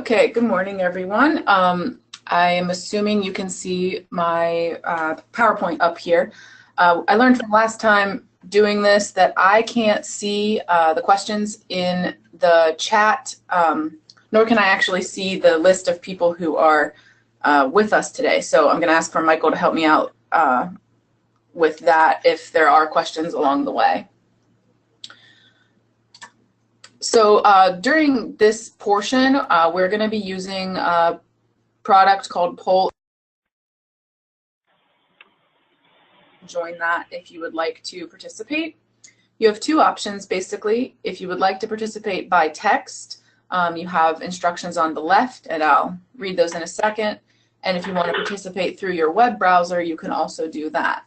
Okay, good morning, everyone. I am assuming you can see my PowerPoint up here. I learned from last time doing this that I can't see the questions in the chat, nor can I actually see the list of people who are with us today. So I'm going to ask for Michael to help me out with that if there are questions along the way. So during this portion, we're going to be using a product called Poll. Join that if you would like to participate. You have two options, basically. If you would like to participate by text, you have instructions on the left, and I'll read those in a second. And if you want to participate through your web browser, you can also do that.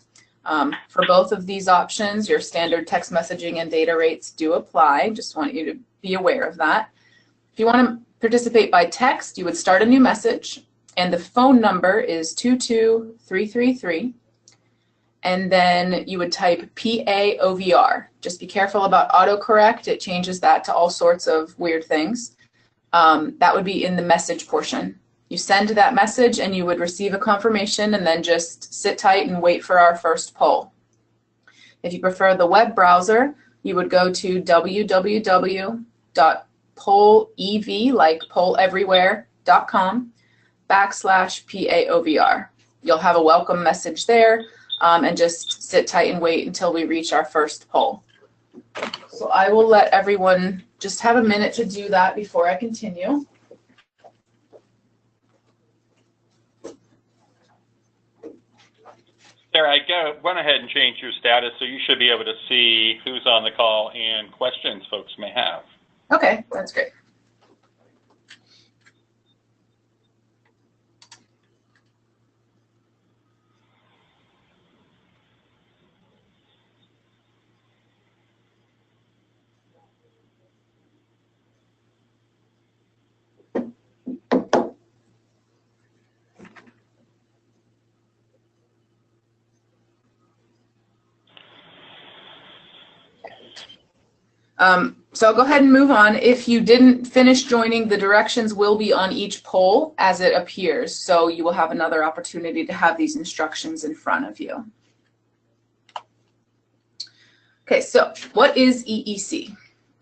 For both of these options, your standard text messaging and data rates do apply. Just want you to be aware of that. If you want to participate by text, you would start a new message, and the phone number is 22333, and then you would type PAOVR. Just be careful about autocorrect. It changes that to all sorts of weird things. That would be in the message portion. You send that message and you would receive a confirmation, and then just sit tight and wait for our first poll. If you prefer the web browser, you would go to www.pollev, like polleverywhere.com/PAOVR. You'll have a welcome message there, and just sit tight and wait until we reach our first poll. So I will let everyone just have a minute to do that before I continue. Sarah, I went ahead and changed your status, so you should be able to see who's on the call and questions folks may have. Okay, that's great. So I'll go ahead and move on. If you didn't finish joining, the directions will be on each poll as it appears. So you will have another opportunity to have these instructions in front of you. Okay, so what is EEC?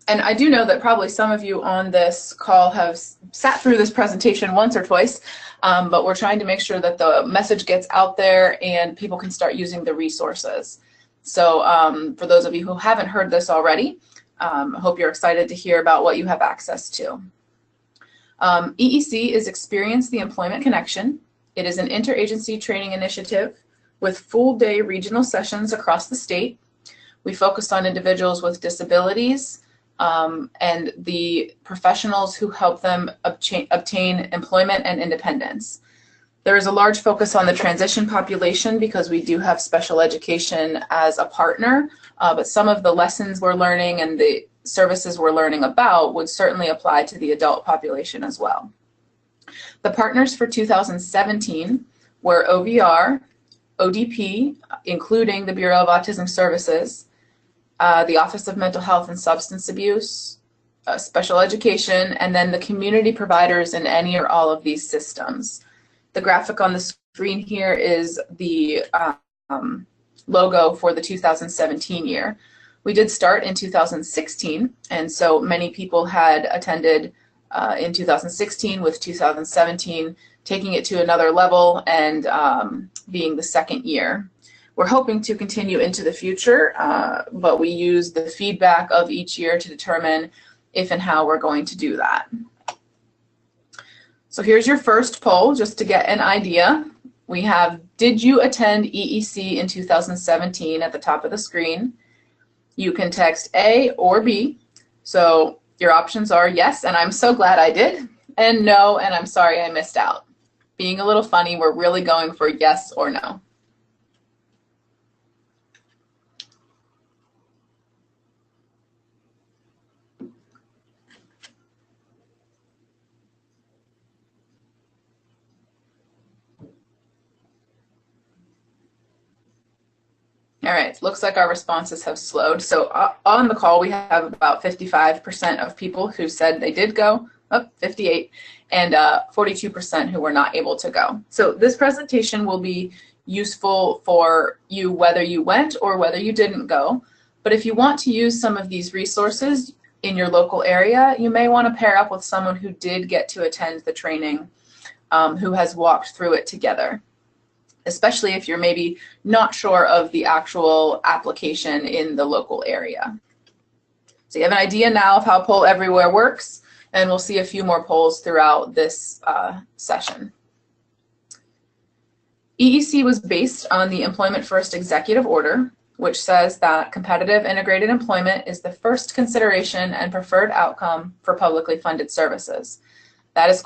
And I do know that probably some of you on this call have sat through this presentation once or twice, but we're trying to make sure that the message gets out there and people can start using the resources. So for those of you who haven't heard this already, I hope you're excited to hear about what you have access to. EEC is Experience the Employment Connection. It is an interagency training initiative with full-day regional sessions across the state. We focus on individuals with disabilities and the professionals who help them obtain employment and independence. There is a large focus on the transition population because we do have special education as a partner, but some of the lessons we're learning and the services we're learning about would certainly apply to the adult population as well. The partners for 2017 were OVR, ODP, including the Bureau of Autism Services, the Office of Mental Health and Substance Abuse, special education, and then the community providers in any or all of these systems. The graphic on the screen here is the logo for the 2017 year. We did start in 2016, and so many people had attended in 2016 with 2017 taking it to another level and being the second year. We're hoping to continue into the future, but we use the feedback of each year to determine if and how we're going to do that. So here's your first poll, just to get an idea. We have, did you attend EEC in 2017 at the top of the screen? You can text A or B. So your options are yes, and I'm so glad I did, and no, and I'm sorry I missed out. Being a little funny, we're really going for yes or no. All right, looks like our responses have slowed. So on the call, we have about 55% of people who said they did go, 58, and 42% who were not able to go. So this presentation will be useful for you whether you went or whether you didn't go. But if you want to use some of these resources in your local area, you may want to pair up with someone who did get to attend the training, who has walked through it together, especially if you're maybe not sure of the actual application in the local area. So you have an idea now of how Poll Everywhere works, and we'll see a few more polls throughout this session. EEC was based on the Employment First Executive Order, which says that competitive integrated employment is the first consideration and preferred outcome for publicly funded services. That is,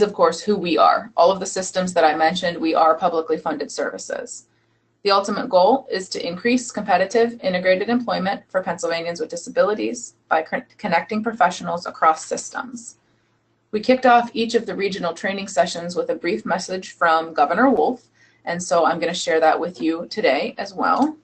of course, who we are. All of the systems that I mentioned, we are publicly funded services. The ultimate goal is to increase competitive integrated employment for Pennsylvanians with disabilities by connecting professionals across systems. We kicked off each of the regional training sessions with a brief message from Governor Wolf, and so I'm going to share that with you today as well.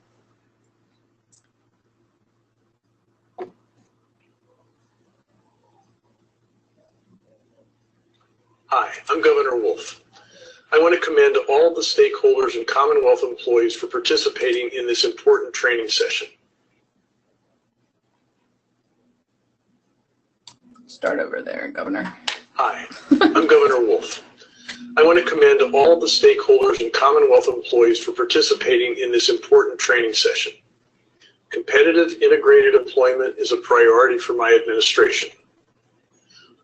Hi, I'm Governor Wolf. I want to commend all the stakeholders and Commonwealth employees for participating in this important training session. Start over there, Governor. Hi, I'm Governor Wolf. I want to commend all the stakeholders and Commonwealth employees for participating in this important training session. Competitive integrated employment is a priority for my administration.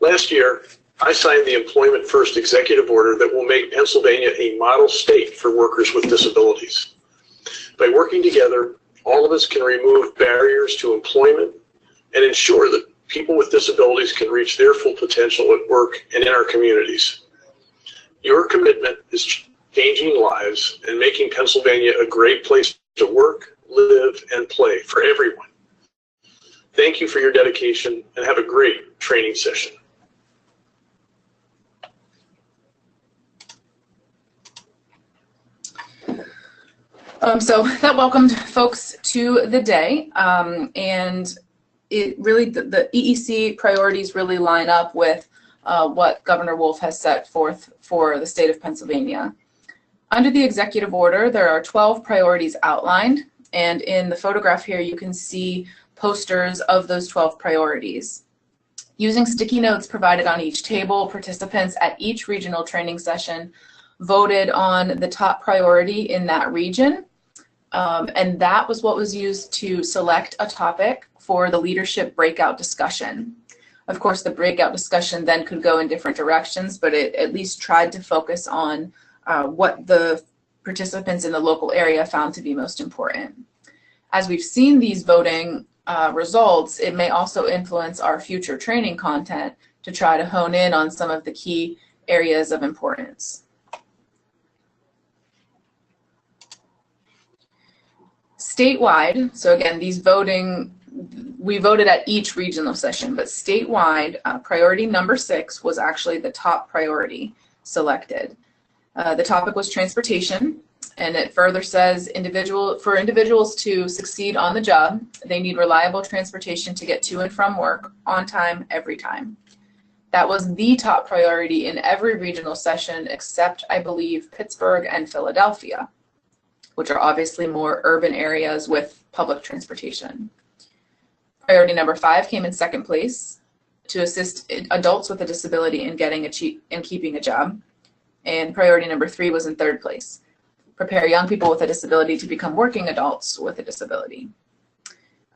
Last year, I signed the Employment First Executive Order that will make Pennsylvania a model state for workers with disabilities. By working together, all of us can remove barriers to employment and ensure that people with disabilities can reach their full potential at work and in our communities. Your commitment is changing lives and making Pennsylvania a great place to work, live, and play for everyone. Thank you for your dedication and have a great training session. So that welcomed folks to the day, and it really, the EEC priorities really line up with what Governor Wolf has set forth for the state of Pennsylvania. Under the executive order, there are 12 priorities outlined, and in the photograph here you can see posters of those 12 priorities. Using sticky notes provided on each table, participants at each regional training session voted on the top priority in that region. And that was what was used to select a topic for the leadership breakout discussion. Of course, the breakout discussion then could go in different directions, but it at least tried to focus on what the participants in the local area found to be most important. As we've seen these voting results, it may also influence our future training content to try to hone in on some of the key areas of importance. Statewide, so again, these voting, we voted at each regional session, but statewide, priority number 6 was actually the top priority selected. The topic was transportation, and it further says for individuals to succeed on the job, they need reliable transportation to get to and from work on time, every time. That was the top priority in every regional session except, I believe, Pittsburgh and Philadelphia, which are obviously more urban areas with public transportation. Priority number 5 came in second place, to assist adults with a disability in getting and keeping a job. And priority number 3 was in third place, prepare young people with a disability to become working adults with a disability.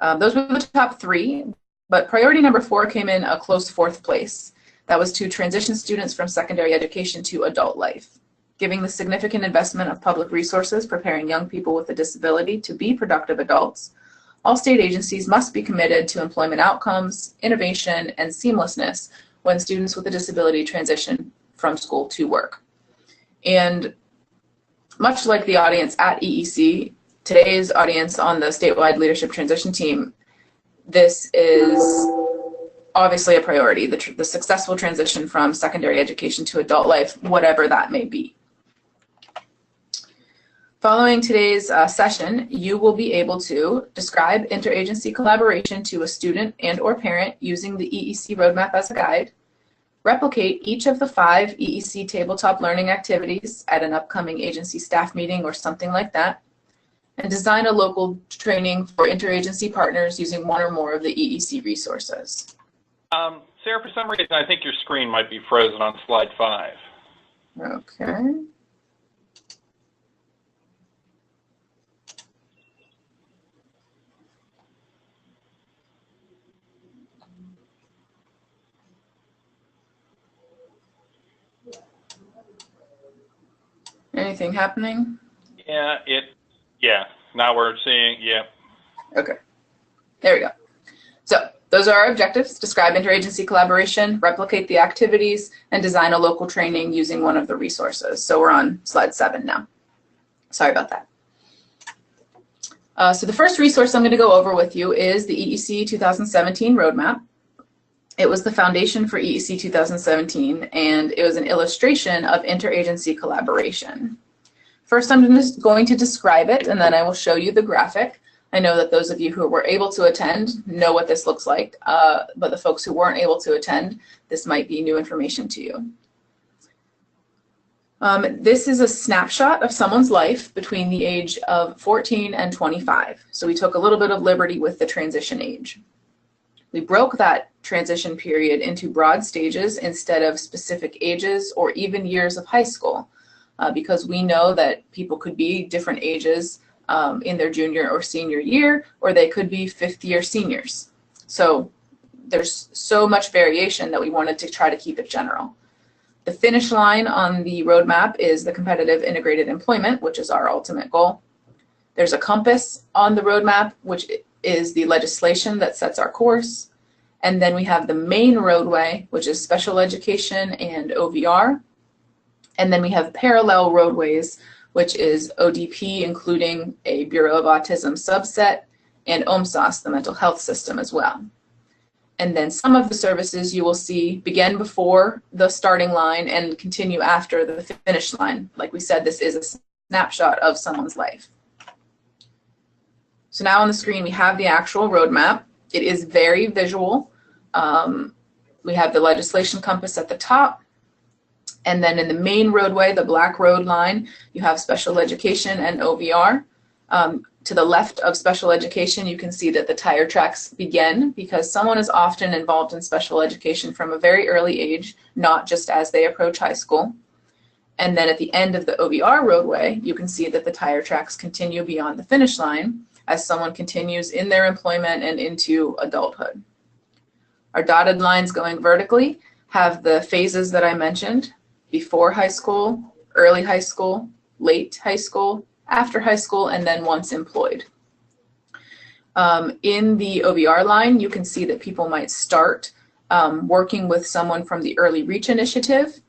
Those were the top 3, but priority number 4 came in a close 4th place. That was to transition students from secondary education to adult life. Giving the significant investment of public resources preparing young people with a disability to be productive adults, all state agencies must be committed to employment outcomes, innovation, and seamlessness when students with a disability transition from school to work. And much like the audience at EEC, today's audience on the statewide leadership transition team, this is obviously a priority, the successful transition from secondary education to adult life, whatever that may be. Following today's session, you will be able to describe interagency collaboration to a student and/or parent using the EEC roadmap as a guide, replicate each of the 5 EEC tabletop learning activities at an upcoming agency staff meeting or something like that, and design a local training for interagency partners using one or more of the EEC resources. Sarah, for some reason, I think your screen might be frozen on slide 5. Okay. Anything happening? Yeah, now we're seeing, yeah. Okay, there we go. So those are our objectives: describe interagency collaboration, replicate the activities, and design a local training using one of the resources. So we're on slide 7 now. Sorry about that. So the first resource I'm going to go over with you is the EEC 2017 roadmap. It was the foundation for EEC 2017, and it was an illustration of interagency collaboration. First, I'm just going to describe it, and then I will show you the graphic. I know that those of you who were able to attend know what this looks like, but the folks who weren't able to attend, this might be new information to you. This is a snapshot of someone's life between the age of 14 and 25. So we took a little bit of liberty with the transition age. We broke that transition period into broad stages instead of specific ages or even years of high school, because we know that people could be different ages in their junior or senior year, or they could be fifth-year seniors. So there's so much variation that we wanted to try to keep it general. The finish line on the roadmap is the competitive integrated employment, which is our ultimate goal. There's a compass on the roadmap, which is the legislation that sets our course. And then we have the main roadway, which is special education and OVR. And then we have parallel roadways, which is ODP, including a Bureau of Autism subset, and OMSAS, the mental health system, as well. And then some of the services you will see begin before the starting line and continue after the finish line. Like we said, this is a snapshot of someone's life. So now on the screen, we have the actual roadmap. It is very visual. We have the legislation compass at the top. And then in the main roadway, the black road line, you have special education and OVR. To the left of special education, you can see that the tire tracks begin because someone is often involved in special education from a very early age, not just as they approach high school. And then at the end of the OVR roadway, you can see that the tire tracks continue beyond the finish line as someone continues in their employment and into adulthood. Our dotted lines going vertically have the phases that I mentioned: before high school, early high school, late high school, after high school, and then once employed. In the OVR line, you can see that people might start working with someone from the Early Reach Initiative,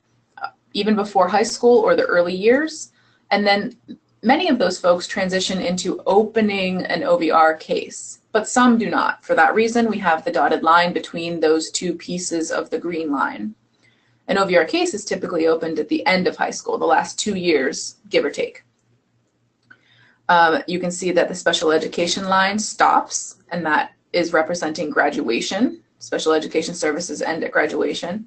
even before high school or the early years. And then many of those folks transition into opening an OVR case, but some do not. For that reason, we have the dotted line between those two pieces of the green line. An OVR case is typically opened at the end of high school, the last 2 years, give or take. You can see that the special education line stops, and that is representing graduation. Special education services end at graduation,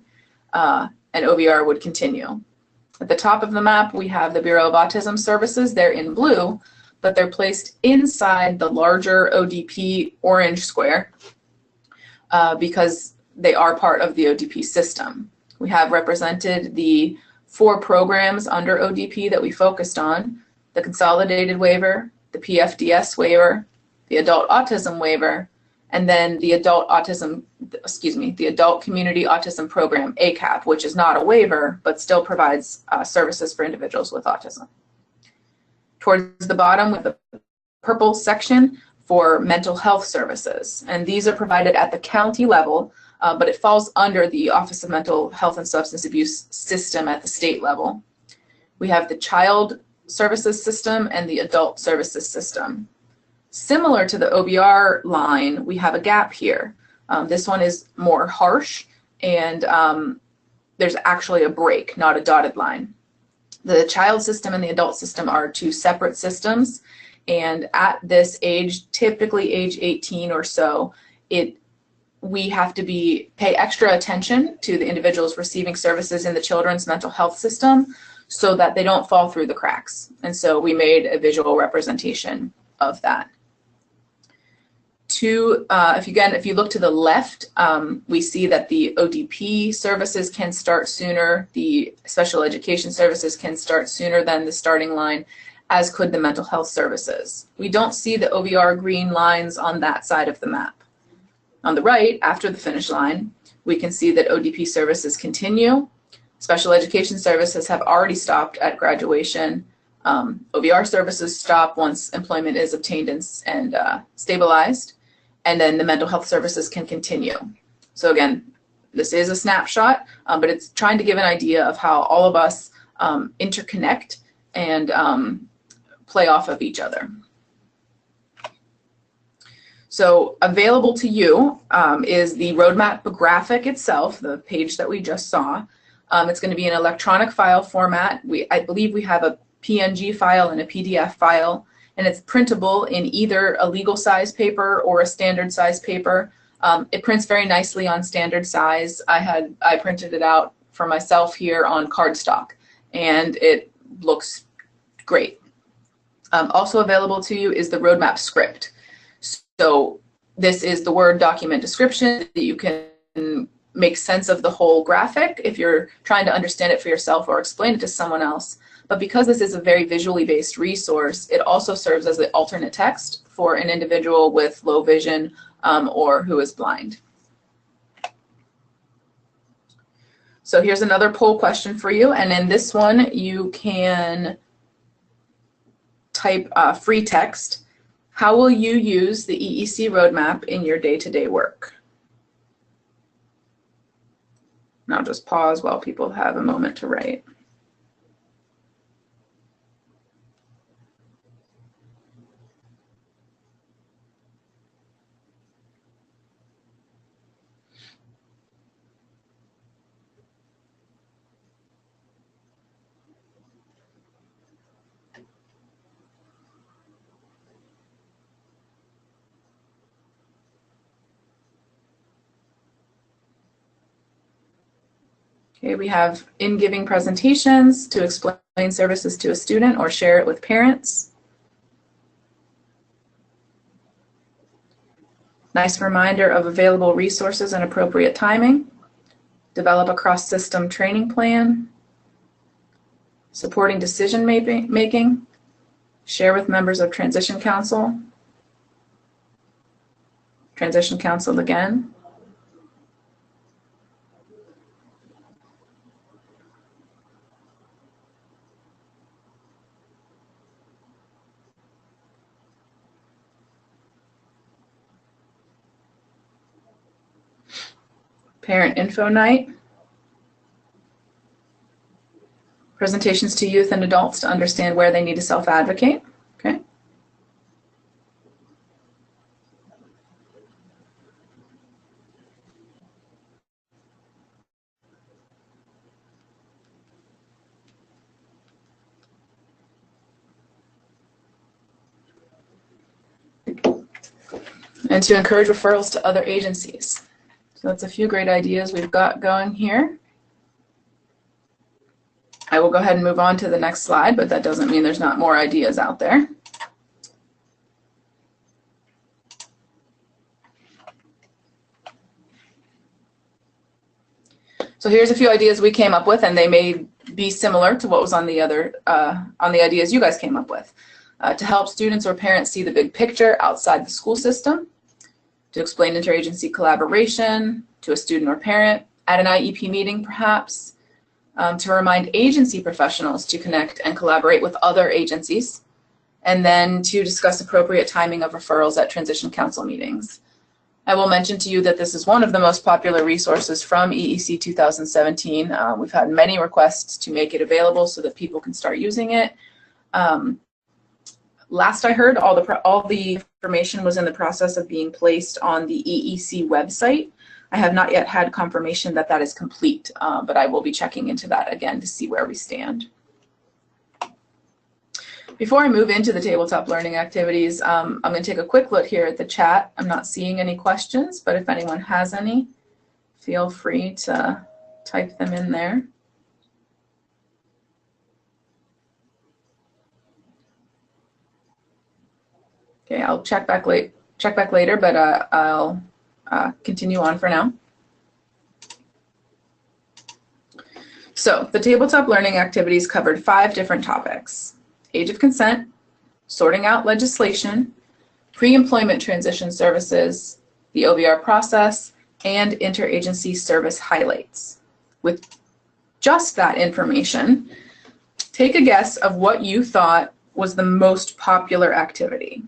and OVR would continue. At the top of the map, we have the Bureau of Autism Services. They're in blue, but they're placed inside the larger ODP orange square because they are part of the ODP system. We have represented the 4 programs under ODP that we focused on: the Consolidated Waiver, the PFDS Waiver, the Adult Autism Waiver, and then the Adult Community Autism Program, ACAP, which is not a waiver, but still provides services for individuals with autism. Towards the bottom, with the purple section for mental health services, and these are provided at the county level, but it falls under the Office of Mental Health and Substance Abuse system at the state level. We have the Child Services System and the Adult Services System. Similar to the OVR line, we have a gap here. This one is more harsh, and there's actually a break, not a dotted line. The child system and the adult system are 2 separate systems, and at this age, typically age 18 or so, it we have to pay extra attention to the individuals receiving services in the children's mental health system so that they don't fall through the cracks. And so we made a visual representation of that. If you look to the left, we see that the OTP services can start sooner, the special education services can start sooner than the starting line, as could the mental health services. We don't see the OVR green lines on that side of the map. On the right, after the finish line, we can see that OTP services continue. Special education services have already stopped at graduation. OVR services stop once employment is obtained and stabilized. And then the mental health services can continue. So again, this is a snapshot, but it's trying to give an idea of how all of us interconnect and play off of each other. So available to you is the roadmap graphic itself, the page that we just saw. It's going to be an electronic file format. I believe we have a PNG file and a PDF file, and it's printable in either a legal size paper or a standard size paper. It prints very nicely on standard size. I printed it out for myself here on cardstock, and it looks great. Also available to you is the roadmap script. So this is the Word document description that you can make sense of the whole graphic if you're trying to understand it for yourself or explain it to someone else. But because this is a very visually based resource, it also serves as the alternate text for an individual with low vision or who is blind. So here's another poll question for you, and in this one you can type free text. How will you use the EEC roadmap in your day-to-day work? And I'll just pause while people have a moment to write. Okay, we have in giving presentations to explain services to a student or share it with parents. Nice reminder of available resources and appropriate timing. Develop a cross-system training plan. Supporting decision making. Share with members of Transition Council. Transition Council again. Parent info night. Presentations to youth and adults to understand where they need to self-advocate. Okay. And to encourage referrals to other agencies. So that's a few great ideas we've got going here. I will go ahead and move on to the next slide, but that doesn't mean there's not more ideas out there. So here's a few ideas we came up with, and they may be similar to what was on the other on the ideas you guys came up with. To help students or parents see the big picture outside the school system, to explain interagency collaboration to a student or parent at an IEP meeting perhaps, to remind agency professionals to connect and collaborate with other agencies, and then to discuss appropriate timing of referrals at Transition Council meetings. I will mention to you that this is one of the most popular resources from EEC 2017. We've had many requests to make it available so that people can start using it. Last I heard, all the information was in the process of being placed on the EEC website. I have not yet had confirmation that that is complete, but I will be checking into that again to see where we stand. Before I move into the tabletop learning activities, I'm going to take a quick look here at the chat. I'm not seeing any questions, but if anyone has any, feel free to type them in there. Okay, I'll check back later, but I'll continue on for now. So the tabletop learning activities covered 5 different topics: age of consent, sorting out legislation, pre-employment transition services, the OVR process, and interagency service highlights. With just that information, take a guess of what you thought was the most popular activity.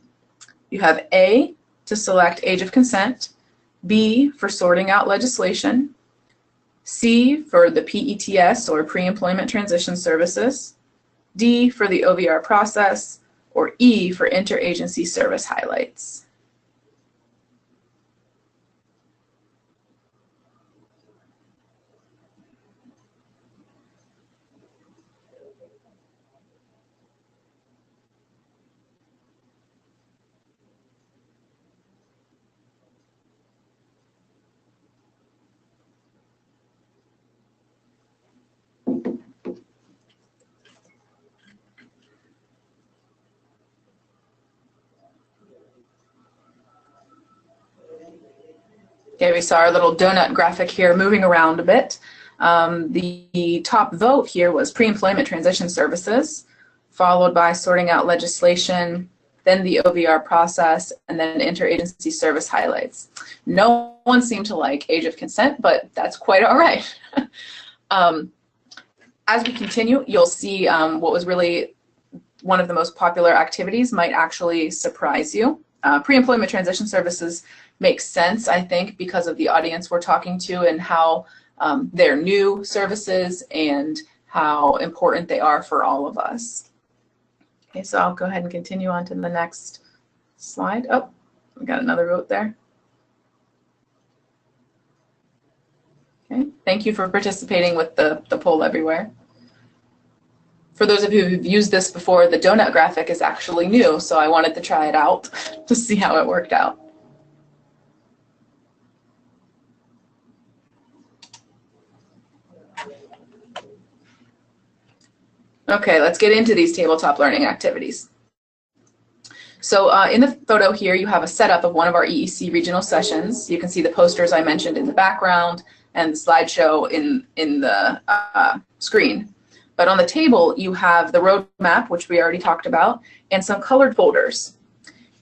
You have A, to select age of consent, B, for sorting out legislation, C, for the PETS or pre-employment transition services, D, for the OVR process, or E, for interagency service highlights. Okay, we saw our little donut graphic here moving around a bit. The top vote here was pre-employment transition services, followed by sorting out legislation, then the OVR process, and then interagency service highlights. No one seemed to like age of consent, but that's quite all right. As we continue, you'll see what was really one of the most popular activities might actually surprise you. Pre-employment transition services makes sense, I think, because of the audience we're talking to and how they're new services and how important they are for all of us. Okay, so I'll go ahead and continue on to the next slide. Oh, we got another vote there. Okay, thank you for participating with the poll everywhere. For those of you who've used this before, the donut graphic is actually new, so I wanted to try it out to see how it worked out. Okay, let's get into these tabletop learning activities. So in the photo here, you have a setup of one of our EEC regional sessions. You can see the posters I mentioned in the background and the slideshow in the screen. But on the table, you have the roadmap, which we already talked about, and some colored folders.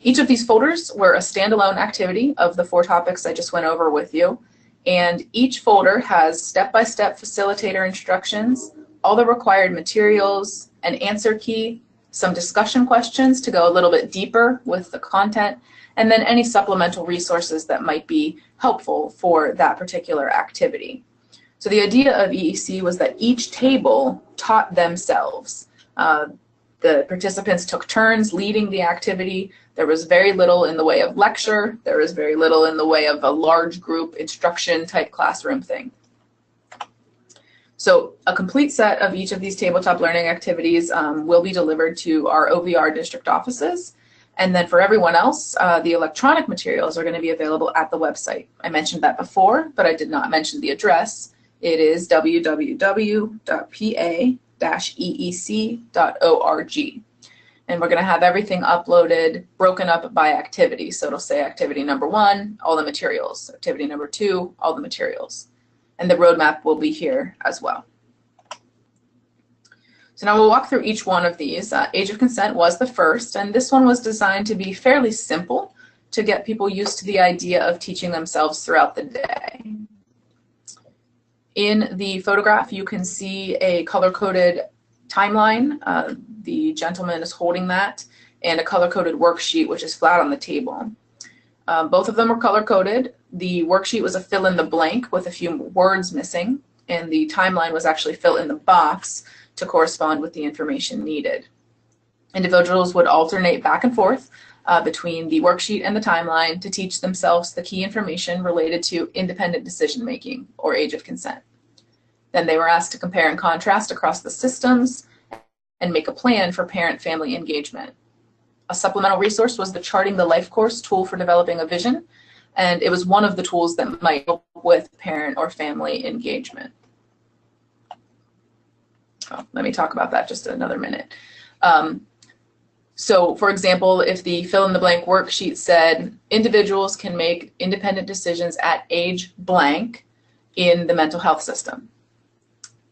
Each of these folders were a standalone activity of the 4 topics I just went over with you. And each folder has step-by-step facilitator instructions, all the required materials, an answer key, some discussion questions to go a little bit deeper with the content, and then any supplemental resources that might be helpful for that particular activity. So the idea of EEC was that each table taught themselves. The participants took turns leading the activity. There was very little in the way of lecture. There was very little in the way of a large group instruction type classroom thing. So a complete set of each of these tabletop learning activities will be delivered to our OVR district offices. And then for everyone else, the electronic materials are going to be available at the website. I mentioned that before, but I did not mention the address. It is www.pa-eec.org. And we're going to have everything uploaded, broken up by activity. So it'll say activity number 1, all the materials. Activity number 2, all the materials. And the roadmap will be here as well. So now we'll walk through each one of these. Age of consent was the first, and this one was designed to be fairly simple to get people used to the idea of teaching themselves throughout the day. In the photograph, you can see a color-coded timeline. The gentleman is holding that, and a color-coded worksheet, which is flat on the table. Both of them were color-coded. The worksheet was a fill-in-the-blank with a few words missing, and the timeline was actually fill-in-the-box to correspond with the information needed. Individuals would alternate back and forth between the worksheet and the timeline to teach themselves the key information related to independent decision-making, or age of consent. Then they were asked to compare and contrast across the systems and make a plan for parent-family engagement. A supplemental resource was the Charting the Life Course tool for developing a vision, and it was one of the tools that might help with parent or family engagement. Oh, let me talk about that just another minute. So for example, if the fill-in-the-blank worksheet said individuals can make independent decisions at age blank in the mental health system,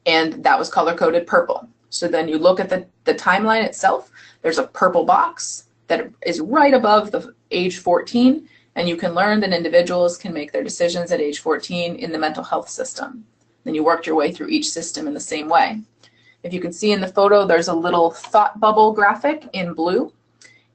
and that was color-coded purple. So then you look at the timeline itself, there's a purple box that is right above the age 14, and you can learn that individuals can make their decisions at age 14 in the mental health system. Then you worked your way through each system in the same way. If you can see in the photo, there's a little thought bubble graphic in blue,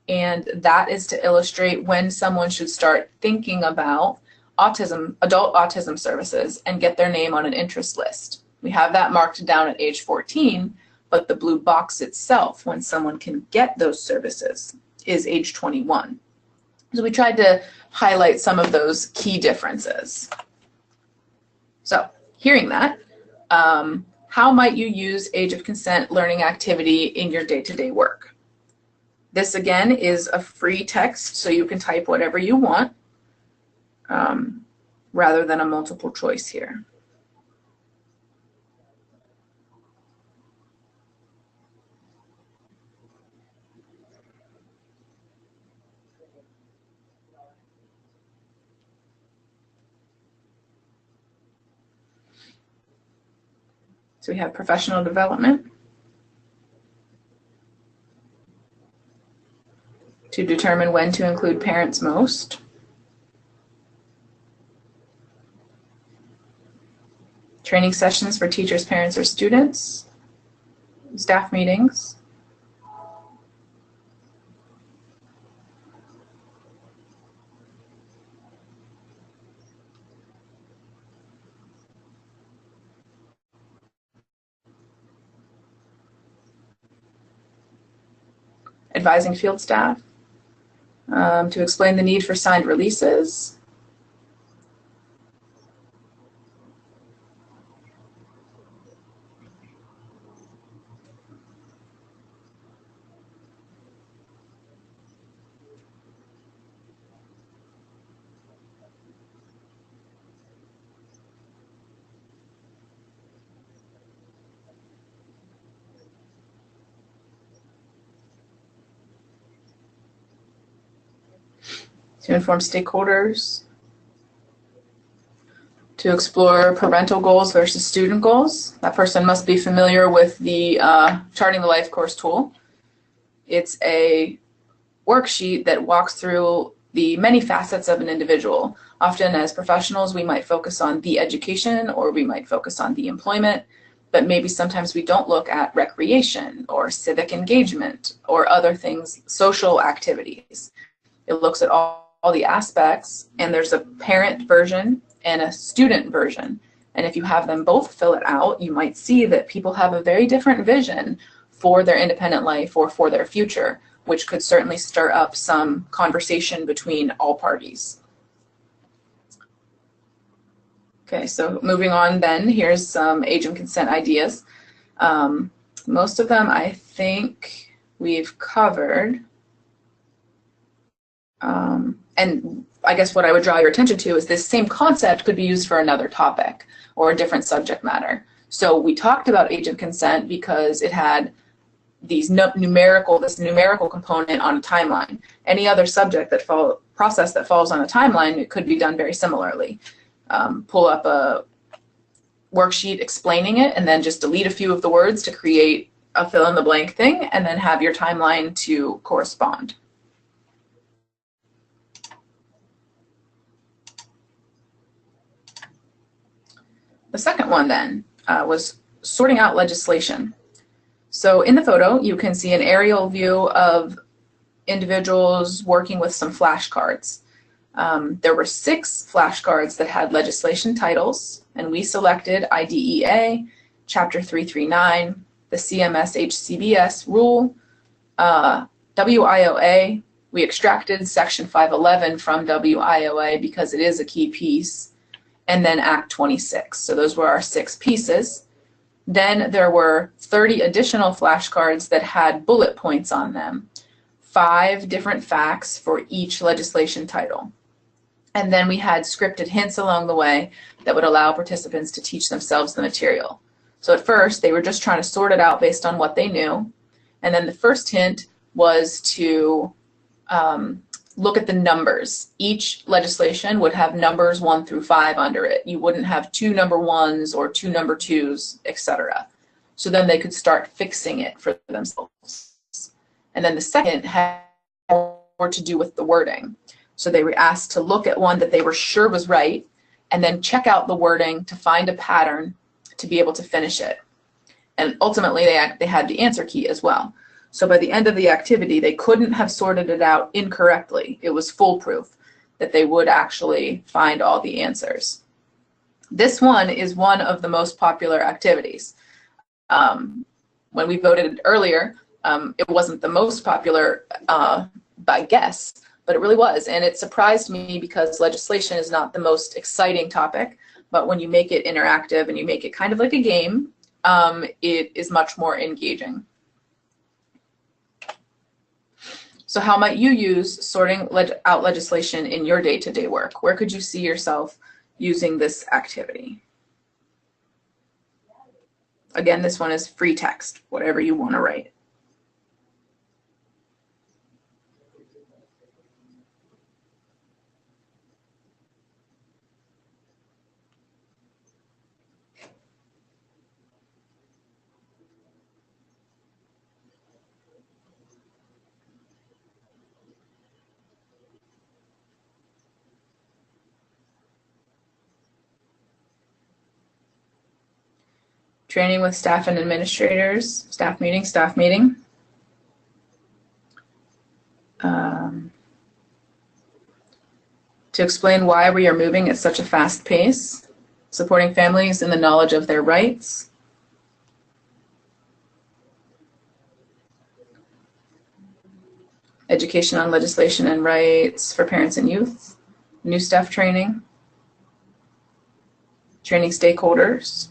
and that is to illustrate when someone should start thinking about autism, adult autism services, and get their name on an interest list. We have that marked down at age 14, but the blue box itself, when someone can get those services, is age 21. So we tried to highlight some of those key differences. So hearing that, how might you use age of consent learning activity in your day-to-day work? This again is a free text, so you can type whatever you want rather than a multiple choice here. So we have professional development, to determine when to include parents most, training sessions for teachers, parents, or students, staff meetings, advising field staff, to explain the need for signed releases, to inform stakeholders, to explore parental goals versus student goals. That person must be familiar with the Charting the Life Course tool. It's a worksheet that walks through the many facets of an individual. Often as professionals, we might focus on the education or we might focus on the employment, but maybe sometimes we don't look at recreation or civic engagement or other things, social activities. It looks at all the aspects, and there's a parent version and a student version. And if you have them both fill it out, you might see that people have a very different vision for their independent life or for their future, which could certainly stir up some conversation between all parties. Okay, so moving on then, here's some age and consent ideas. Most of them I think we've covered. And I guess what I would draw your attention to is this same concept could be used for another topic or a different subject matter. So we talked about age of consent because it had these numerical component on a timeline. Any other subject that process that falls on a timeline, it could be done very similarly. Pull up a worksheet explaining it and then just delete a few of the words to create a fill-in-the-blank thing and then have your timeline to correspond. The second one then was sorting out legislation. So in the photo, you can see an aerial view of individuals working with some flashcards. There were 6 flashcards that had legislation titles, and we selected IDEA, Chapter 339, the CMS HCBS rule, WIOA. We extracted Section 511 from WIOA because it is a key piece, and then Act 26. So those were our 6 pieces. Then there were 30 additional flashcards that had bullet points on them, 5 different facts for each legislation title. And then we had scripted hints along the way that would allow participants to teach themselves the material. So at first, they were just trying to sort it out based on what they knew. And then the first hint was to look at the numbers. Each legislation would have numbers 1 through 5 under it. You wouldn't have 2 number 1s or 2 number 2s, etc. So then they could start fixing it for themselves. And then the second had more to do with the wording. So they were asked to look at one that they were sure was right and then check out the wording to find a pattern to be able to finish it. And ultimately, they had the answer key as well. So by the end of the activity, they couldn't have sorted it out incorrectly. It was foolproof that they would actually find all the answers. This one is one of the most popular activities. When we voted earlier, it wasn't the most popular by guess, but it really was. And it surprised me because legislation is not the most exciting topic, but when you make it interactive and you make it kind of like a game, it is much more engaging. So how might you use sorting out legislation in your day-to-day work? Where could you see yourself using this activity? Again, this one is free text, whatever you want to write. Training with staff and administrators, staff meeting. To explain why we are moving at such a fast pace, supporting families in the knowledge of their rights. Education on legislation and rights for parents and youth, new staff training, training stakeholders.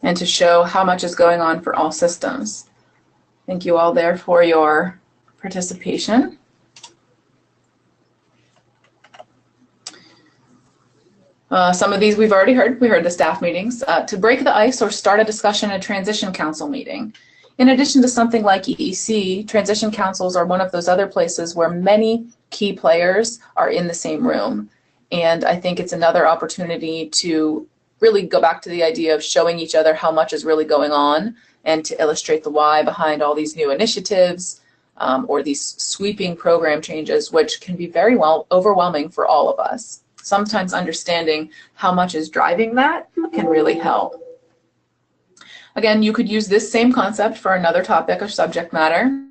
And to show how much is going on for all systems. Thank you all there for your participation. Some of these we've already heard. We heard the staff meetings. To break the ice or start a discussion at a transition council meeting. In addition to something like EEC, transition councils are one of those other places where many key players are in the same room. And I think it's another opportunity to really go back to the idea of showing each other how much is really going on and to illustrate the why behind all these new initiatives or these sweeping program changes, which can be very overwhelming for all of us. Sometimes understanding how much is driving that can really help. Again, you could use this same concept for another topic or subject matter.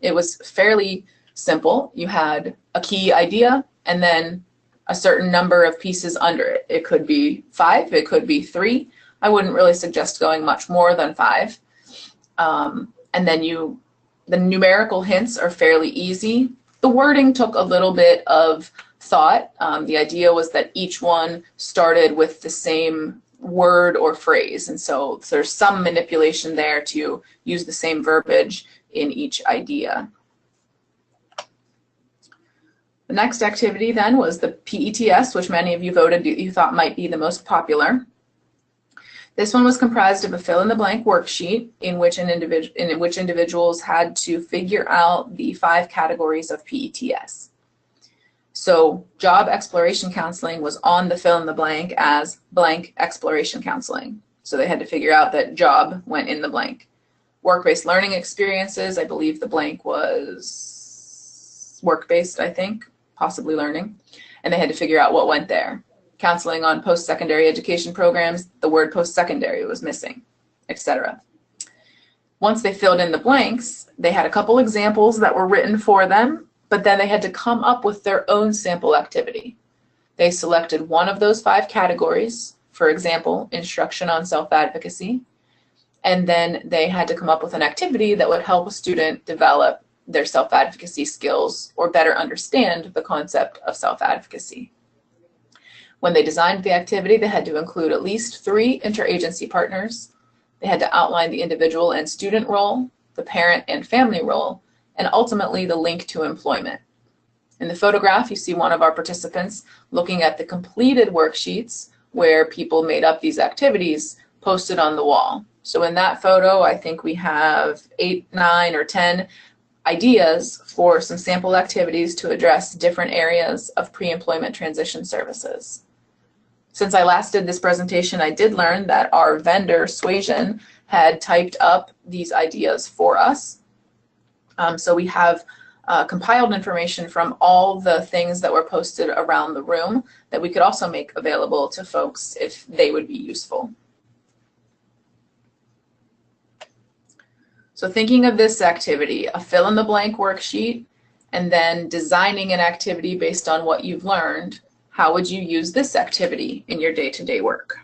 It was fairly simple. You had a key idea and then a certain number of pieces under it. It could be 5, it could be 3. I wouldn't really suggest going much more than 5. And then the numerical hints are fairly easy. The wording took a little bit of thought. The idea was that each one started with the same word or phrase, and so there's some manipulation there to use the same verbiage in each idea. The next activity then was the PETS, which many of you voted you thought might be the most popular. This one was comprised of a fill-in-the-blank worksheet in which individuals had to figure out the 5 categories of PETS. So job exploration counseling was on the fill-in-the-blank as blank exploration counseling. So they had to figure out that job went in the blank. Work-based learning experiences, I believe the blank was work-based, I think. Possibly learning. and they had to figure out what went there. Counseling on post-secondary education programs, the word post-secondary was missing, etc. Once they filled in the blanks, they had a couple examples that were written for them, but then they had to come up with their own sample activity. They selected one of those 5 categories, for example, instruction on self-advocacy, and then they had to come up with an activity that would help a student develop their self-advocacy skills or better understand the concept of self-advocacy. When they designed the activity, they had to include at least 3 interagency partners. They had to outline the individual and student role, the parent and family role, and ultimately the link to employment. In the photograph, you see one of our participants looking at the completed worksheets where people made up these activities posted on the wall. So in that photo, I think we have 8, 9, or 10 ideas for some sample activities to address different areas of pre-employment transition services. Since I last did this presentation, I did learn that our vendor, Suasion, had typed up these ideas for us. So we have compiled information from all the things that were posted around the room that we could also make available to folks if they would be useful. So thinking of this activity, a fill-in-the-blank worksheet, and then designing an activity based on what you've learned, how would you use this activity in your day-to-day work?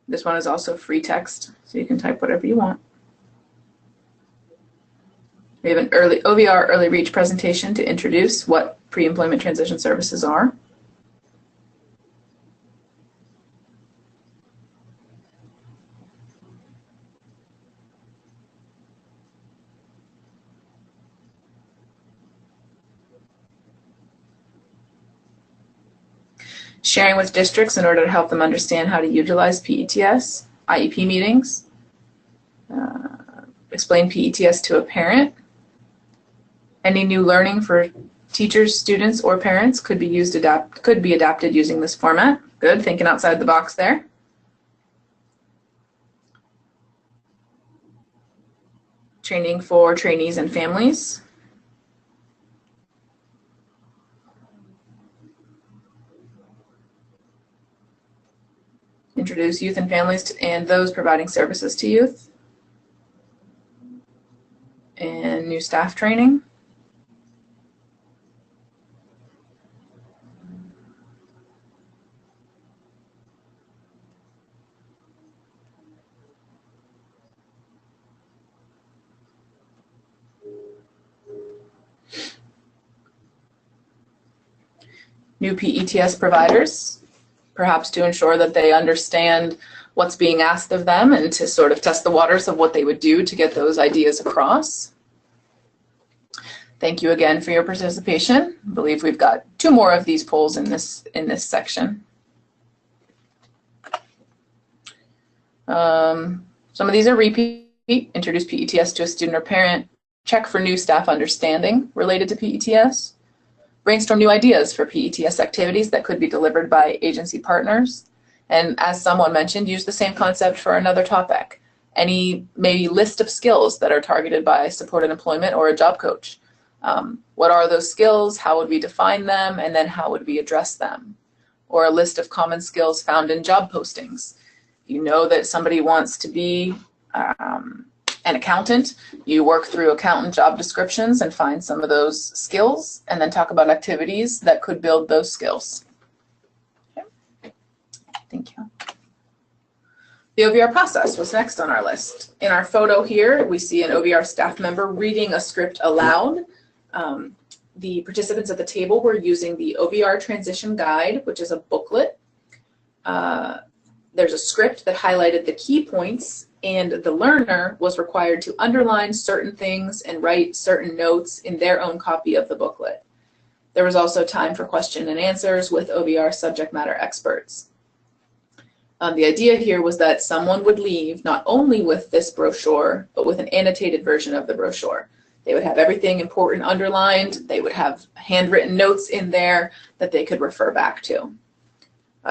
This one is also free text, so you can type whatever you want. We have an OVR early reach presentation to introduce what pre-employment transition services are. Sharing with districts in order to help them understand how to utilize PETS, IEP meetings, explain PETS to a parent. Any new learning for teachers, students, or parents could be adapted using this format. Good, thinking outside the box there. Training for trainees and families. Introduce youth and families and those providing services to youth. And new staff training. New PETS providers, perhaps to ensure that they understand what's being asked of them and to sort of test the waters of what they would do to get those ideas across. Thank you again for your participation. I believe we've got 2 more of these polls in this section. Some of these are repeat. Introduce PETS to a student or parent. Check for new staff understanding related to PETS. Brainstorm new ideas for PETS activities that could be delivered by agency partners. And as someone mentioned, use the same concept for another topic. Any maybe list of skills that are targeted by supported employment or a job coach. What are those skills? How would we define them? And then how would we address them? Or a list of common skills found in job postings. You know that somebody wants to be an accountant, you work through accountant job descriptions and find some of those skills and then talk about activities that could build those skills. Okay. Thank you. The OVR process was next on our list. In our photo here, we see an OVR staff member reading a script aloud. The participants at the table were using the OVR Transition Guide, which is a booklet. There's a script that highlighted the key points and the learner was required to underline certain things and write certain notes in their own copy of the booklet. There was also time for question and answers with OVR subject matter experts. The idea here was that someone would leave not only with this brochure, but with an annotated version of the brochure. They would have everything important underlined. They would have handwritten notes in there that they could refer back to.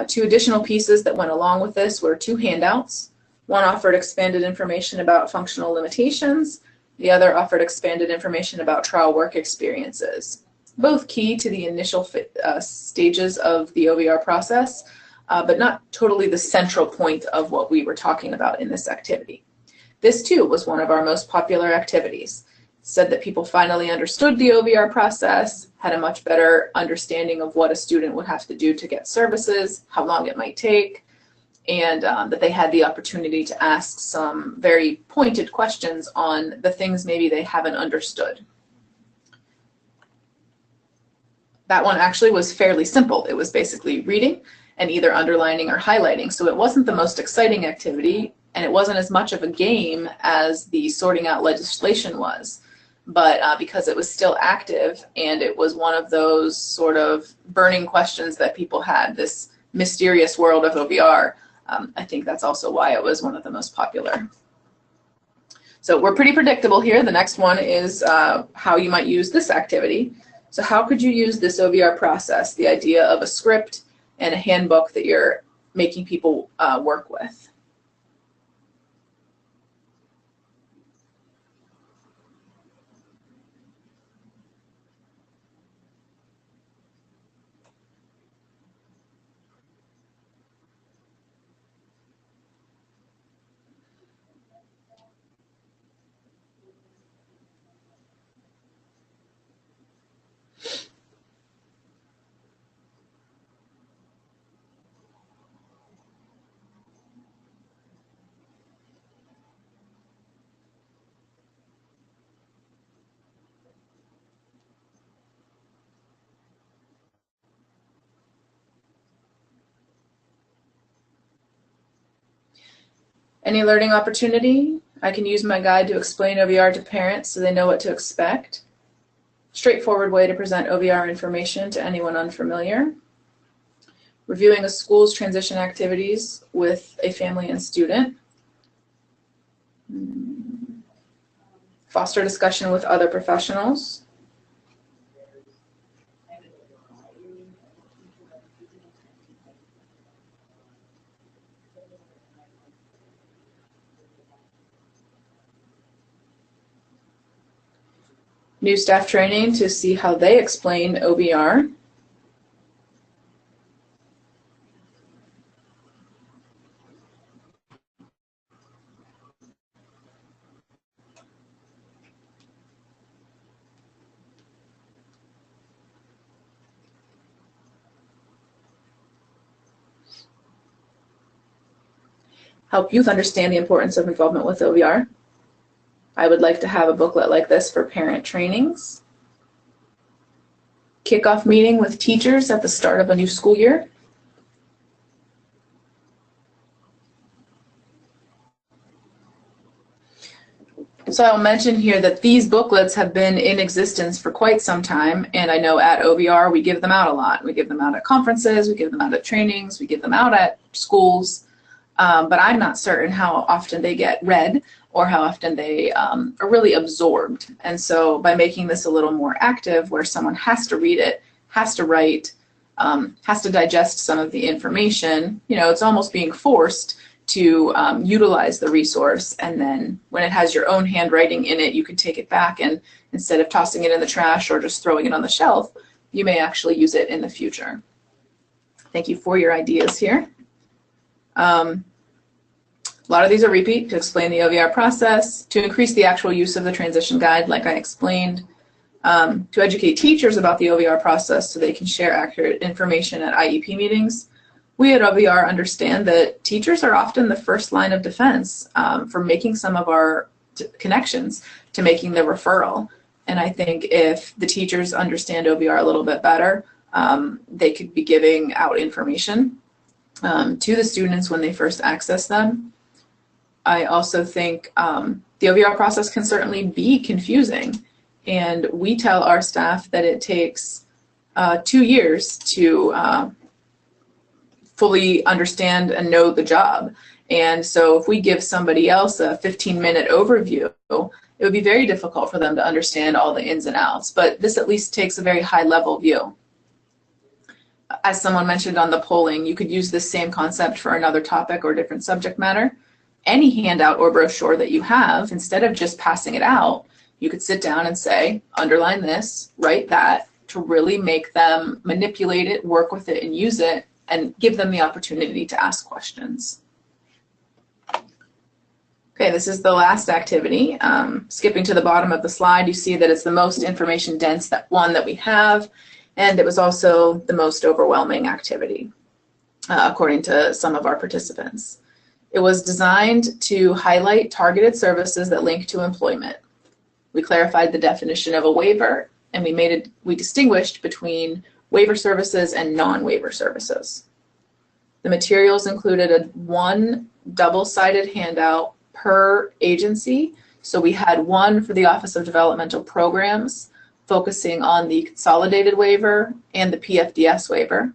Two additional pieces that went along with this were two handouts. One offered expanded information about functional limitations. The other offered expanded information about trial work experiences. Both key to the initial stages of the OVR process, but not totally the central point of what we were talking about in this activity. This too was one of our most popular activities. It said that people finally understood the OVR process, had a much better understanding of what a student would have to do to get services, how long it might take, and that they had the opportunity to ask some very pointed questions on the things maybe they haven't understood. That one actually was fairly simple. It was basically reading and either underlining or highlighting. So it wasn't the most exciting activity, and it wasn't as much of a game as the sorting out legislation was. But because it was still active and it was one of those sort of burning questions that people had, this mysterious world of OVR, I think that's also why it was one of the most popular. So we're pretty predictable here. The next one is how you might use this activity. So how could you use this OVR process, the idea of a script and a handbook that you're making people work with? Any learning opportunity? I can use my guide to explain OVR to parents so they know what to expect. Straightforward way to present OVR information to anyone unfamiliar. Reviewing a school's transition activities with a family and student. Foster discussion with other professionals. New staff training to see how they explain OVR. Help youth understand the importance of involvement with OVR. I would like to have a booklet like this for parent trainings. Kickoff meeting with teachers at the start of a new school year. So I'll mention here that these booklets have been in existence for quite some time, and I know at OVR we give them out a lot. We give them out at conferences, we give them out at trainings, we give them out at schools, but I'm not certain how often they get read or how often they are really absorbed. And so by making this a little more active, where someone has to read it, has to write, has to digest some of the information, you know, it's almost being forced to utilize the resource, and then when it has your own handwriting in it, you can take it back, and instead of tossing it in the trash or just throwing it on the shelf, you may actually use it in the future. Thank you for your ideas here. A lot of these are repeat to explain the OVR process, to increase the actual use of the transition guide, like I explained, to educate teachers about the OVR process so they can share accurate information at IEP meetings. We at OVR understand that teachers are often the first line of defense for making some of our connections to making the referral. And I think if the teachers understand OVR a little bit better, they could be giving out information to the students when they first access them. I also think the OVR process can certainly be confusing, and we tell our staff that it takes 2 years to fully understand and know the job. And so if we give somebody else a 15-minute overview, it would be very difficult for them to understand all the ins and outs, but this at least takes a very high-level view. As someone mentioned on the polling, you could use this same concept for another topic or different subject matter. Any handout or brochure that you have, instead of just passing it out, you could sit down and say, underline this, write that, to really make them manipulate it, work with it, and use it, and give them the opportunity to ask questions. Okay, this is the last activity. Skipping to the bottom of the slide, you see that it's the most information dense one that we have, and it was also the most overwhelming activity, according to some of our participants. It was designed to highlight targeted services that link to employment. We clarified the definition of a waiver, and we distinguished between waiver services and non-waiver services. The materials included one double-sided handout per agency. So we had one for the Office of Developmental Programs, focusing on the consolidated waiver and the PFDS waiver.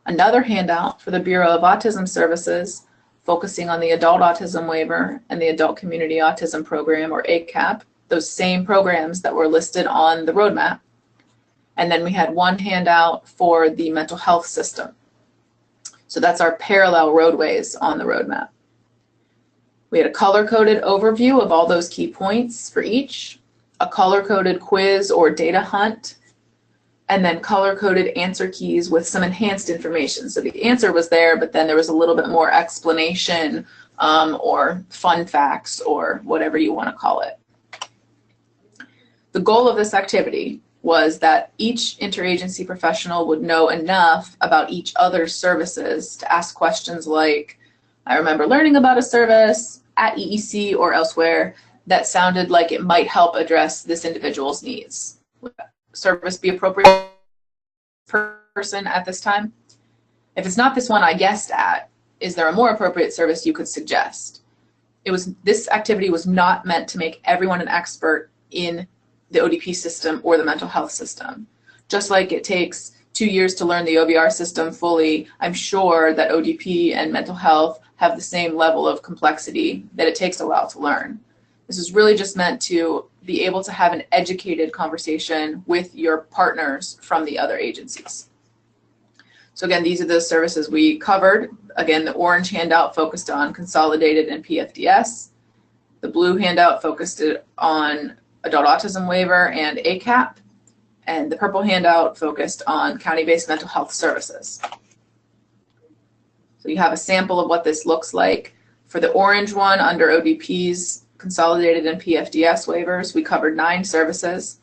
Another handout for the Bureau of Autism Services, focusing on the Adult Autism Waiver and the Adult Community Autism Program, or ACAP, those same programs that were listed on the roadmap. And then we had one handout for the mental health system. So that's our parallel roadways on the roadmap. We had a color-coded overview of all those key points for each, a color-coded quiz or data hunt, and then color-coded answer keys with some enhanced information. So the answer was there, but then there was a little bit more explanation or fun facts or whatever you want to call it. The goal of this activity was that each interagency professional would know enough about each other's services to ask questions like, I remember learning about a service at EEC or elsewhere that sounded like it might help address this individual's needs. Would that service be appropriate per person at this time? If it's not this one I guessed at, is there a more appropriate service you could suggest? This activity was not meant to make everyone an expert in the ODP system or the mental health system. Just like it takes 2 years to learn the OVR system fully, I'm sure that ODP and mental health have the same level of complexity that it takes a while to learn. This is really just meant to be able to have an educated conversation with your partners from the other agencies. So again, these are the services we covered. Again, the orange handout focused on consolidated and PFDS. The blue handout focused on adult autism waiver and ACAP. And the purple handout focused on county-based mental health services. So you have a sample of what this looks like. For the orange one, under ODP's consolidated and PFDS waivers, we covered 9 services: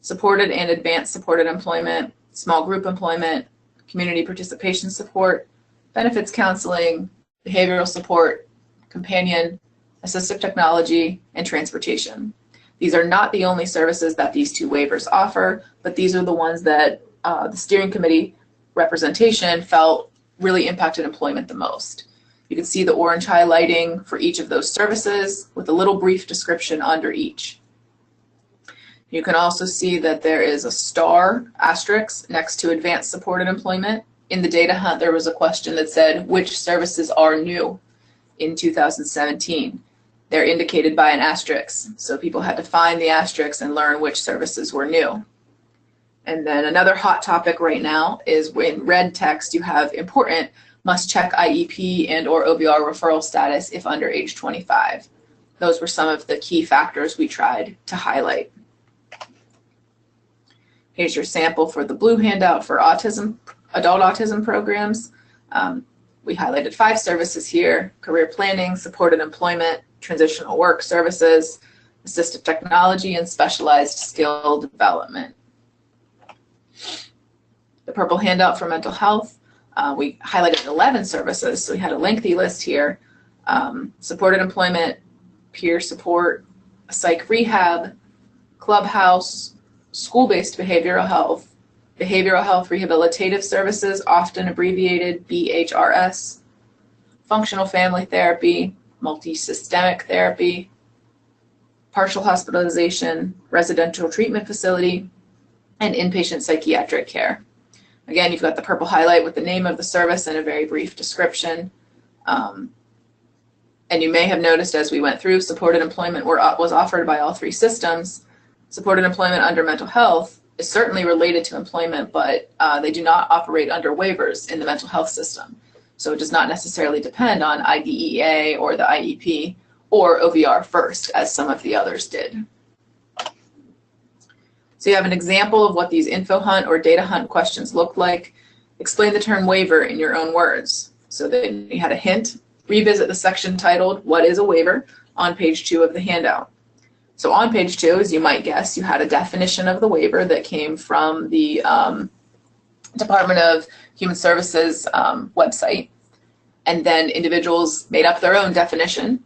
supported and advanced supported employment, small group employment, community participation support, benefits counseling, behavioral support, companion, assistive technology, and transportation. These are not the only services that these 2 waivers offer, but these are the ones that the steering committee representation felt really impacted employment the most. You can see the orange highlighting for each of those services with a little brief description under each. You can also see that there is a star asterisk next to advanced supported employment. In the data hunt, there was a question that said, which services are new in 2017? They're indicated by an asterisk. So people had to find the asterisk and learn which services were new. And then another hot topic right now is in red text, you have important, must check IEP and or OVR referral status if under age 25. Those were some of the key factors we tried to highlight. Here's your sample for the blue handout for autism, adult autism programs. We highlighted 5 services here: career planning, supported employment, transitional work services, assistive technology, and specialized skill development. The purple handout for mental health, we highlighted 11 services, so we had a lengthy list here: supported employment, peer support, psych rehab, clubhouse, school-based behavioral health rehabilitative services, often abbreviated BHRS, functional family therapy, multi-systemic therapy, partial hospitalization, residential treatment facility, and inpatient psychiatric care. Again, you've got the purple highlight with the name of the service and a very brief description. And you may have noticed as we went through, supported employment was offered by all three systems. Supported employment under mental health is certainly related to employment, but they do not operate under waivers in the mental health system. So it does not necessarily depend on IDEA or the IEP or OVR first, as some of the others did. So you have an example of what these info hunt or data hunt questions look like. Explain the term waiver in your own words. So then you had a hint. Revisit the section titled, What is a Waiver? On page 2 of the handout. So on page 2, as you might guess, you had a definition of the waiver that came from the Department of Human Services website. And then individuals made up their own definition.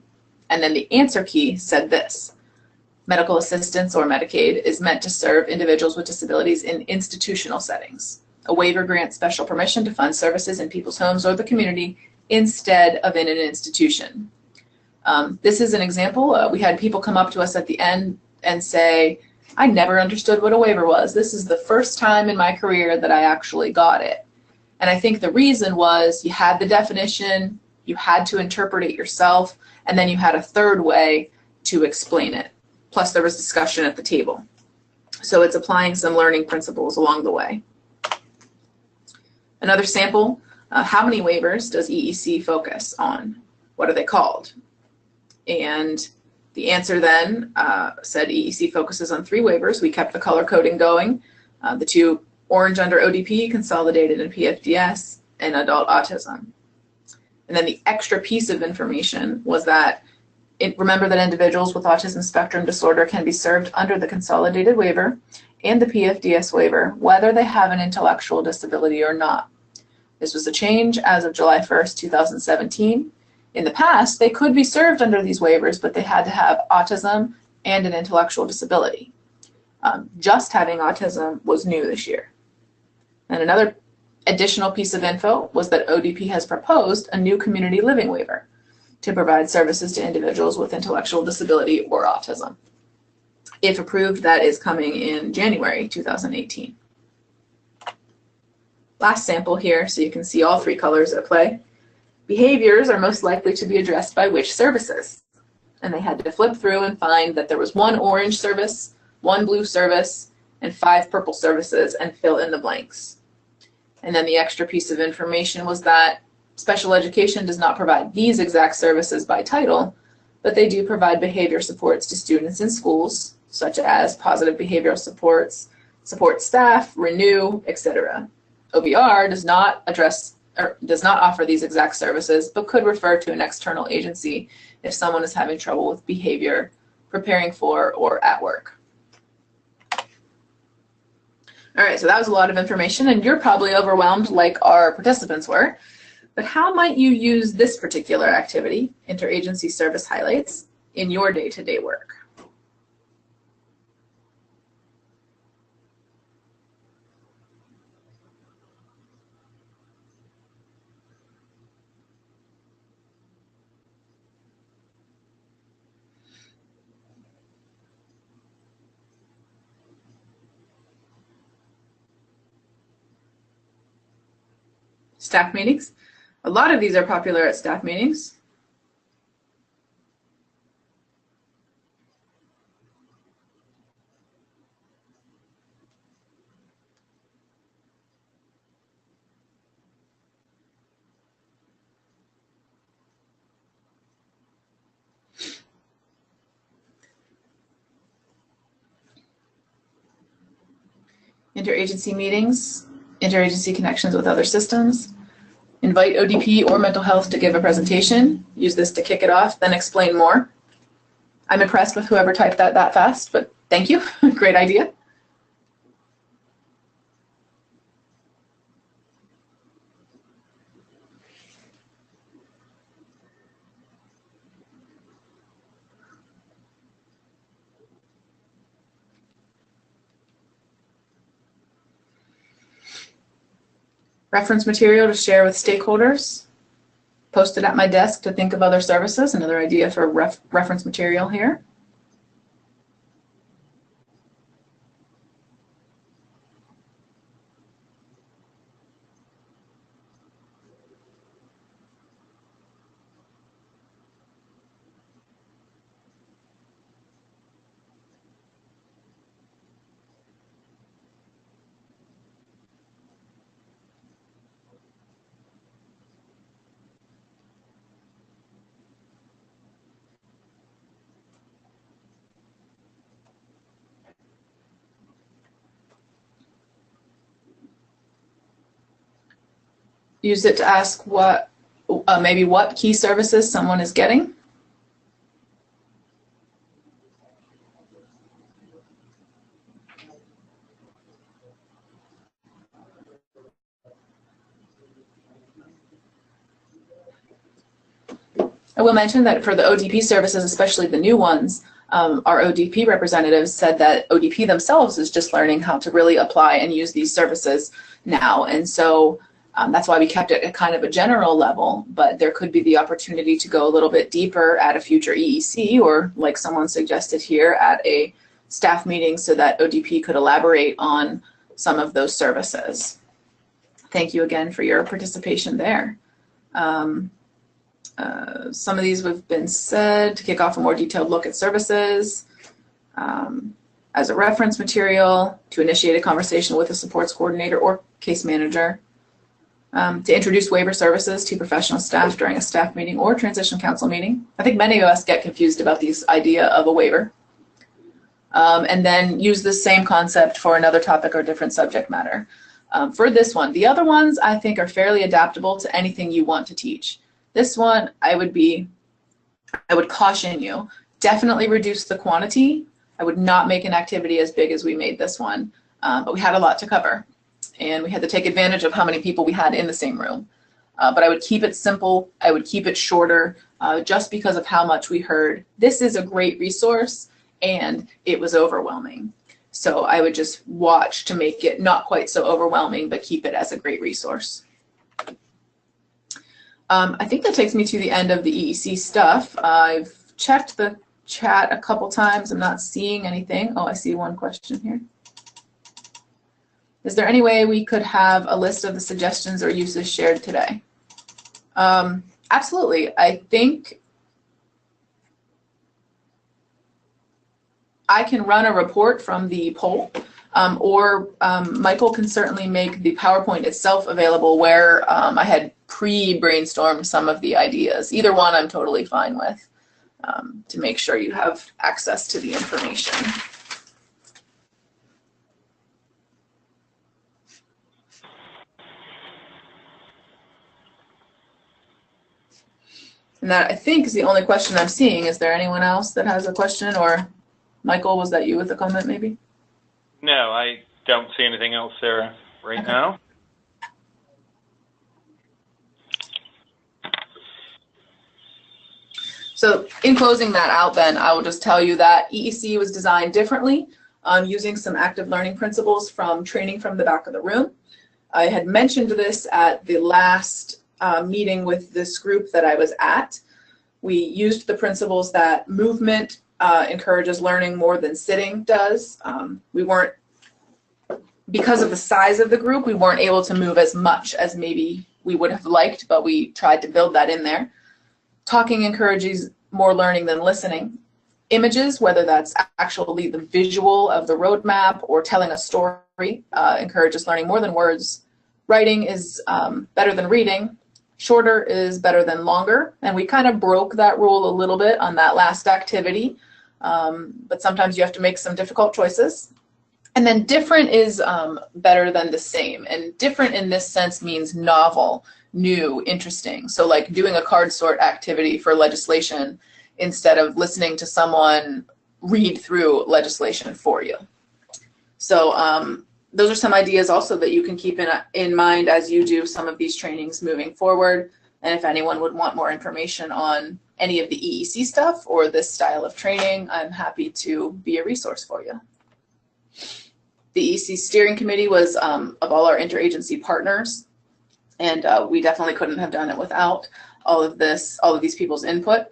And then the answer key said this: medical assistance or Medicaid is meant to serve individuals with disabilities in institutional settings. A waiver grants special permission to fund services in people's homes or the community instead of in an institution. This is an example. We had people come up to us at the end and say, I never understood what a waiver was. This is the first time in my career that I actually got it. And I think the reason was you had the definition, you had to interpret it yourself, and then you had a third way to explain it. Plus there was discussion at the table. So it's applying some learning principles along the way. Another sample, how many waivers does EEC focus on? What are they called? And the answer then said EEC focuses on 3 waivers. We kept the color coding going. The 2 orange under ODP, consolidated in PFDS, and adult autism. And then the extra piece of information was that remember that individuals with autism spectrum disorder can be served under the consolidated waiver and the PFDS waiver, whether they have an intellectual disability or not. This was a change as of July 1st, 2017. In the past, they could be served under these waivers, but they had to have autism and an intellectual disability. Just having autism was new this year. And another additional piece of info was that ODP has proposed a new community living waiver to provide services to individuals with intellectual disability or autism. If approved, that is coming in January 2018. Last sample here, so you can see all 3 colors at play. Behaviors are most likely to be addressed by which services? And they had to flip through and find that there was 1 orange service, 1 blue service, and 5 purple services, and fill in the blanks. And then the extra piece of information was that special education does not provide these exact services by title, but they do provide behavior supports to students in schools, such as positive behavioral supports, support staff, renew, etc. OVR does not offer these exact services, but could refer to an external agency if someone is having trouble with behavior, preparing for, or at work. All right, so that was a lot of information, and you're probably overwhelmed like our participants were. But how might you use this particular activity, Interagency Service Highlights, in your day-to-day work? Staff meetings. A lot of these are popular at staff meetings. Interagency meetings, interagency connections with other systems. Invite ODP or mental health to give a presentation. Use this to kick it off, then explain more. I'm impressed with whoever typed that fast, but thank you. Great idea. Reference material to share with stakeholders. posted at my desk to think of other services. Another idea for reference material here. Use it to ask what, maybe what key services someone is getting. I will mention that for the OTP services, especially the new ones, our ODP representatives said that ODP themselves is just learning how to really apply and use these services now. And so that's why we kept it at kind of a general level, but there could be the opportunity to go a little bit deeper at a future EEC, or like someone suggested here, at a staff meeting, so that ODP could elaborate on some of those services. Thank you again for your participation there. Some of these have been said to kick off a more detailed look at services, as a reference material, to initiate a conversation with a supports coordinator or case manager, to introduce waiver services to professional staff during a staff meeting or transition council meeting. I think many of us get confused about this idea of a waiver. And then use the same concept for another topic or different subject matter. For this one, the other ones I think are fairly adaptable to anything you want to teach. This one, I would caution you, definitely reduce the quantity. I would not make an activity as big as we made this one, but we had a lot to cover, and we had to take advantage of how many people we had in the same room. But I would keep it simple. I would keep it shorter, just because of how much we heard. This is a great resource, and it was overwhelming. So I would just watch to make it not quite so overwhelming, but keep it as a great resource. I think that takes me to the end of the EEC stuff. I've checked the chat a couple times. I'm not seeing anything. Oh, I see one question here. Is there any way we could have a list of the suggestions or uses shared today? Absolutely. I think I can run a report from the poll, or Michael can certainly make the PowerPoint itself available, where I had pre-brainstormed some of the ideas. Either one I'm totally fine with, to make sure you have access to the information. And that, I think, is the only question I'm seeing. Is there anyone else that has a question? Or Michael, was that you with a comment maybe? No, I don't see anything else there right now. So in closing that out, then I will just tell you that EEC was designed differently, using some active learning principles from training from the back of the room. I had mentioned this at the last meeting with this group that I was at. We used the principles that movement encourages learning more than sitting does. We weren't, because of the size of the group, we weren't able to move as much as maybe we would have liked, but we tried to build that in there. Talking encourages more learning than listening. Images, whether that's actually the visual of the roadmap or telling a story, encourages learning more than words. Writing is better than reading. Shorter is better than longer. And we kind of broke that rule a little bit on that last activity. But sometimes you have to make some difficult choices. And then different is better than the same. And different in this sense means novel, new, interesting. So like doing a card sort activity for legislation instead of listening to someone read through legislation for you. So those are some ideas also that you can keep in mind as you do some of these trainings moving forward. And if anyone would want more information on any of the EEC stuff or this style of training, I'm happy to be a resource for you. The EEC steering committee was of all our interagency partners, and we definitely couldn't have done it without. all of these people's input.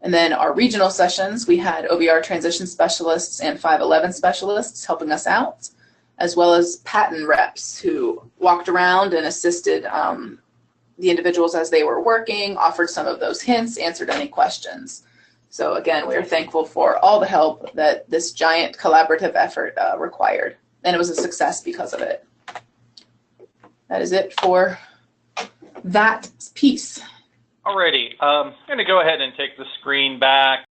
And then our regional sessions, we had OBR transition specialists and 511 specialists helping us out, as well as patent reps who walked around and assisted the individuals as they were working, offered some of those hints, answered any questions. So again, we are thankful for all the help that this giant collaborative effort required, and it was a success because of it. That is it for that piece. Alrighty, I'm going to go ahead and take the screen back.